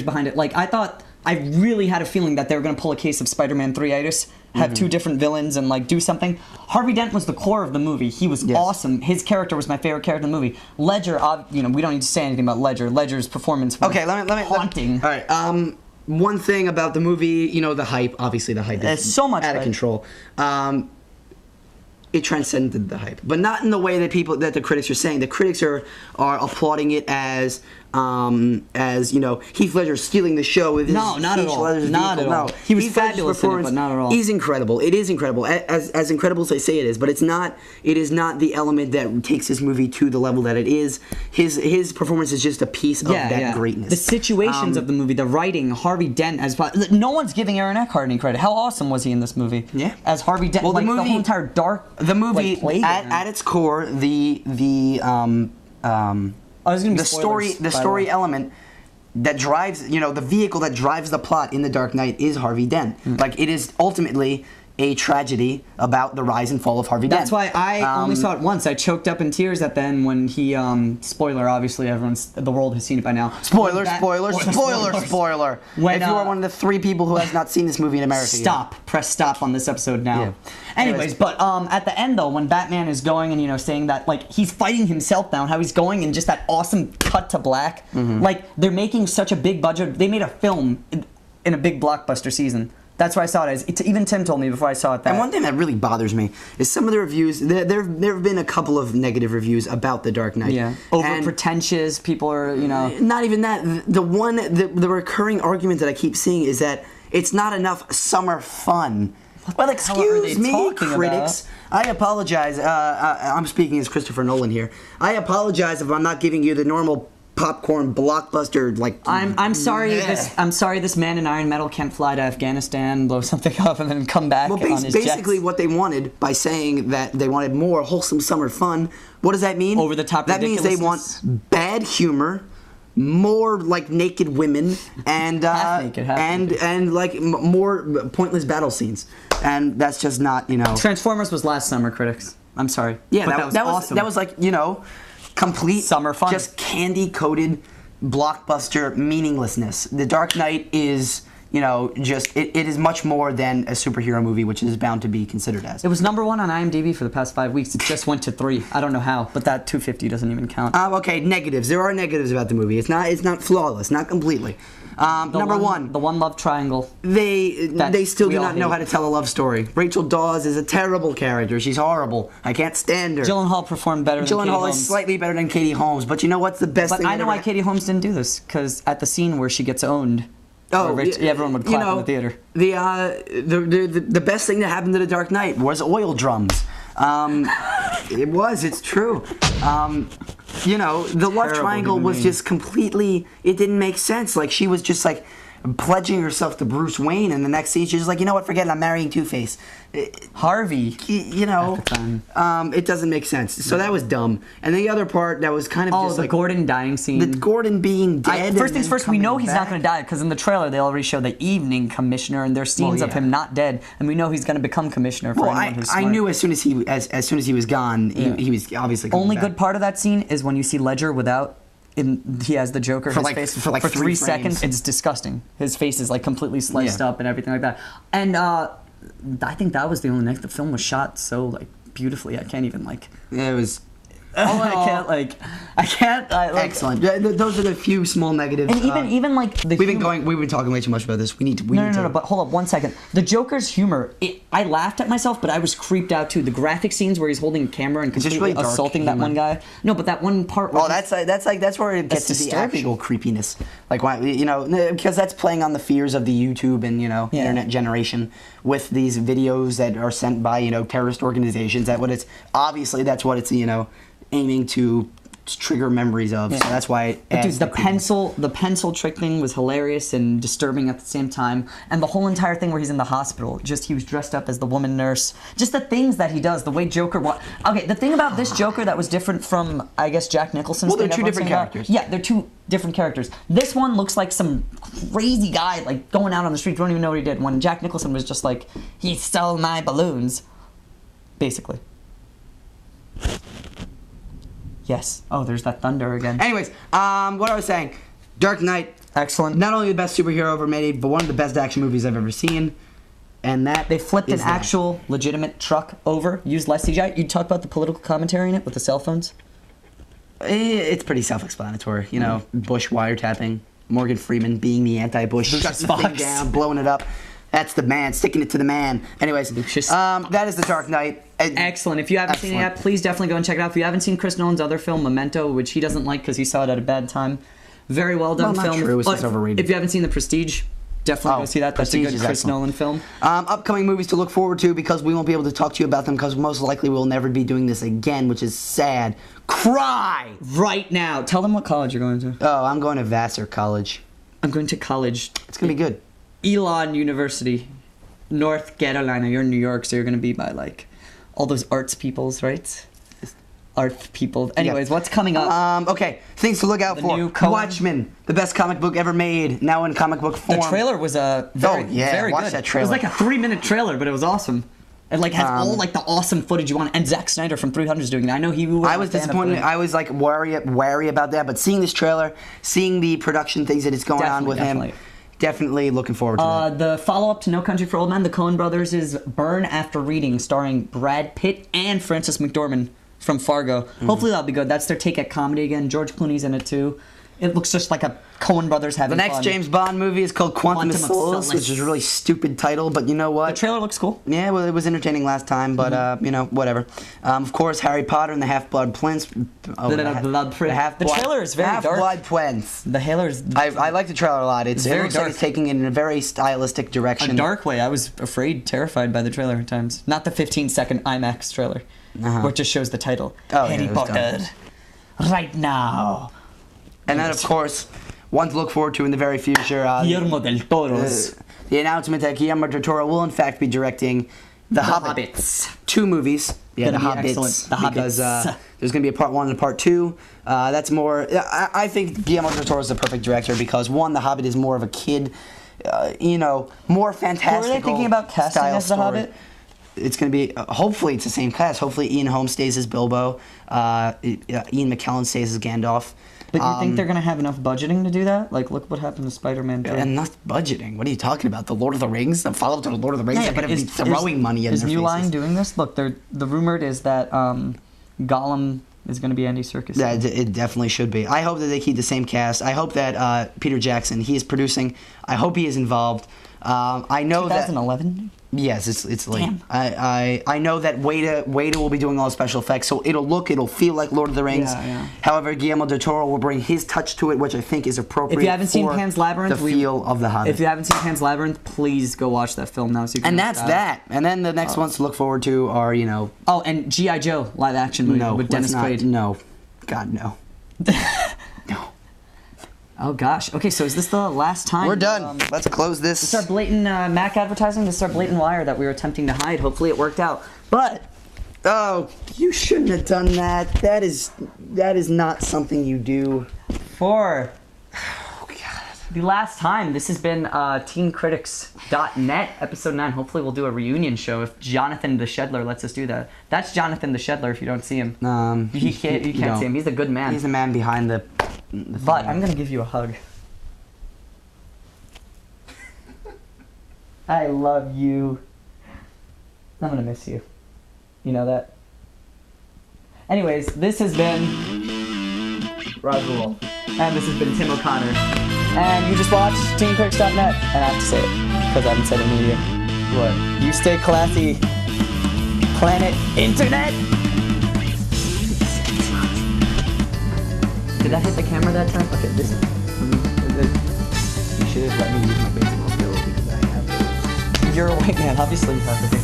behind it. Like, I really had a feeling that they were going to pull a case of Spider-Man 3-itis, have two different villains and, like, do something. Harvey Dent was the core of the movie. He was awesome. His character was my favorite character in the movie. Ledger, you know, we don't need to say anything about Ledger. Ledger's performance was haunting. All right, one thing about the movie, you know, the hype. Obviously, the hype is so much out of control. It transcended the hype, but not in the way that the critics are saying. The critics are applauding it as you know, Heath Ledger stealing the show with his not at all. Not at all. No, He was fabulous in it, but not at all. He's incredible. It is incredible, as incredible as they say it is. But it's not. It is not the element that takes this movie to the level that it is. His performance is just a piece of that greatness. The situations of the movie, the writing, Harvey Dent no one's giving Aaron Eckhart any credit. How awesome was he in this movie? Yeah, as Harvey Dent. Well, the whole entire the movie at its core, the story element that drives, you know, the vehicle that drives the plot in The Dark Knight is Harvey Dent. Like, it is ultimately a tragedy about the rise and fall of Harvey Dent. That's why I only saw it once. I choked up in tears at the end when he, spoiler, obviously the world has seen it by now. Spoiler. If you are one of the 3 people who has not seen this movie in America. Press stop on this episode now. Yeah. Anyways, but at the end though, when Batman is going and, you know, saying that, like, he's fighting himself now, how he's going, and just that awesome cut to black, like, they're making such a big budget. They made a film in a big blockbuster season. That's why I saw it as. Even Tim told me before I saw it that. And one thing that really bothers me is some of the reviews. There have been a couple of negative reviews about The Dark Knight. Yeah. Over pretentious. People are, you know. Not even that. The recurring argument that I keep seeing is that it's not enough summer fun. Well, excuse me, critics. I apologize. I'm speaking as Christopher Nolan here. I apologize if I'm not giving you the normal popcorn blockbuster, like. I'm sorry. I'm sorry. This man in Iron Metal can't fly to Afghanistan, blow something up, and then come back on his basically jets. What they wanted by saying that they wanted more wholesome summer fun. What does that mean? Over the top. That means they want bad humor, more like naked women, and and like more pointless battle scenes, and that's just not, you know. Transformers was last summer, critics. I'm sorry. Yeah, but that was awesome. That was like, you know, complete summer fun, just candy-coated blockbuster meaninglessness. The Dark Knight is, you know, just it is much more than a superhero movie, which is bound to be considered as. It was #1 on IMDb for the past 5 weeks. It just went to 3. I don't know how, but that 250 doesn't even count. Okay, negatives. There are negatives about the movie. It's not flawless, not completely. Number one, the one love triangle. They still do not know how to tell a love story. Rachel Dawes is a terrible character. She's horrible. I can't stand her. Gyllenhaal performed better than Katie Holmes. Gyllenhaal is slightly better than Katie Holmes, but you know what's the best thing? But I know why Katie Holmes didn't do this, because at the scene where she gets owned, everyone would clap in the theater. The best thing that happened to The Dark Knight was oil drums. It's true. You know, the love triangle was just completely, it didn't make sense. Like, she was just like pledging herself to Bruce Wayne, and the next scene she's just like, you know what, forget it, I'm marrying Two-Face. Harvey. You know, it doesn't make sense. So that was dumb. And the other part that was kind of just the like Gordon dying scene. The Gordon being dead. First things first, we know he's not going to die, because in the trailer they already show the evening commissioner, and there's scenes of him not dead, and we know he's going to become commissioner. I knew as soon as he was gone, he was obviously coming only back. Good part of that scene is when you see Ledger without. He has the Joker in his face for 3 seconds. It's disgusting. His face is like completely sliced up and everything like that. And I think that was the only night the film was shot so like beautifully. I can't even like. It was. I can't. Excellent. Those are the few small negatives. And even like we've been talking way too much about this. We need to. No. But hold up 1 second. The Joker's humor. I laughed at myself, but I was creeped out too. The graphic scenes where he's holding a camera and completely assaulting that one guy. No, but that one part. Well, that's where it gets to the actual creepiness. Like, why, you know, because that's playing on the fears of the YouTube and, you know, internet generation with these videos that are sent by, you know, terrorist organizations. That's what it's, you know, aiming to trigger memories of. So that's why the pencil trick thing was hilarious and disturbing at the same time, and the whole entire thing where he's in the hospital, just he was dressed up as the woman nurse, just the things that he does, the way Joker the thing about this Joker that was different from, I guess, Jack Nicholson's they're two different characters. Yeah, they're two different characters. This one looks like some crazy guy like going out on the street, don't even know what he did, when Jack Nicholson was just like, he stole my balloons basically. Yes. Oh, there's that thunder again. Anyways, what I was saying, Dark Knight, Excellent. Not only the best superhero ever made, but one of the best action movies I've ever seen. And that they flipped an actual legitimate truck over, used less CGI. You talk about the political commentary in it with the cell phones. It's pretty self-explanatory, you know. Bush wiretapping, Morgan Freeman being the anti-Bush, shutting the thing down, blowing it up. That's the man, sticking it to the man. Anyways, that is The Dark Knight. Excellent. If you haven't seen it yet, please definitely go and check it out. If you haven't seen Chris Nolan's other film, Memento, which he doesn't like because he saw it at a bad time, very well done film. True. It's overrated. If you haven't seen The Prestige, definitely go see that. That's a good Chris Nolan film. Upcoming movies to look forward to, because we won't be able to talk to you about them because most likely we'll never be doing this again, which is sad. Cry! Right now. Tell them what college you're going to. Oh, I'm going to Vassar College. I'm going to college. It's going to be good. Elon University, North Carolina. You're in New York, so you're going to be by, like, all those arts peoples, right? Art people. Anyways, what's coming up? Okay, things to look out for. Watchmen, the best comic book ever made, now in comic book form. The trailer was very watch good. That trailer. It was like a 3-minute trailer, but it was awesome. It like has all like the awesome footage you want. And Zack Snyder from 300 is doing that. I know he. I was disappointed. I was like wary about that, but seeing this trailer, seeing the production things that is going on with him. Definitely looking forward to that. The follow-up to No Country for Old Men, the Coen brothers, is Burn After Reading, starring Brad Pitt and Frances McDormand from Fargo. Hopefully that'll be good. That's their take at comedy again. George Clooney's in it too. It looks just like a Coen brothers having fun. The next James Bond movie is called Quantum of Solace, which is a really stupid title, but you know what? The trailer looks cool. Yeah, well, it was entertaining last time, but you know, whatever. Of course, Harry Potter and the Half-Blood Prince. The trailer is very dark. Half-Blood Prince. The trailer's. I like the trailer a lot. It very looks dark. like it's taking it in a very stylistic direction. A dark way. I was terrified by the trailer at times. Not the 15-second IMAX trailer, where it just shows the title. Harry Potter. Right now. And then, of course, one to look forward to in the very future. Guillermo del Toro's. The announcement that Guillermo del Toro will, in fact, be directing The Hobbits. 2 movies. Yeah, The Hobbits. Because there's going to be a part 1 and a part 2. That's more... I think Guillermo del Toro is the perfect director because, 1, The Hobbit is more of a kid, you know, more fantastical. Were they thinking about casting as The Hobbit? It's going to be... hopefully, it's the same cast. Hopefully, Ian Holm stays as Bilbo. Ian McKellen stays as Gandalf. But you think they're going to have enough budgeting to do that? Like, look what happened to Spider-Man 3. Enough budgeting? What are you talking about? The Lord of the Rings? The follow-up to the Lord of the Rings? They're going to be throwing money in their faces. Is New Line doing this? Look, the rumored is that Gollum is going to be Andy Serkis. Yeah, it definitely should be. I hope that they keep the same cast. I hope that Peter Jackson, he is producing. I hope he is involved. I know 2011? Yes, it's late. Damn. I know that Weta will be doing all the special effects, so it'll feel like Lord of the Rings. Yeah. However, Guillermo del Toro will bring his touch to it, which I think is appropriate. If you haven't seen Pan's Labyrinth, the feel of The Hobbit. If you haven't seen Pan's Labyrinth, please go watch that film now. So you can and that's that. And then the next ones to look forward to are, you know... Oh, and G.I. Joe live action movie with Dennis Quaid. No. God, no. No. Oh gosh. Okay, so is this the last time? We're done. Let's close this. This is our blatant Mac advertising. This is our blatant wire that we were attempting to hide. Hopefully it worked out. But oh, you shouldn't have done that. That is not something you do. For the last time, this has been teencritics.net, episode 9. Hopefully we'll do a reunion show if Jonathan the Shedler lets us do that. That's Jonathan the Shedler if you don't see him. You can't see him. He's a good man. He's the man behind the but I'm going to give you a hug. I love you. I'm going to miss you. You know that? Anyways, this has been Raj Rule. And this has been Tim O'Connor. And you just watched TeenCritics.net. And I have to say it, because I haven't said it in a year. What? You stay classy, Planet Internet. Did that hit the camera that time? Okay, this. You should have let me use my baseball skills because I have those. You're a white man, obviously you have to do.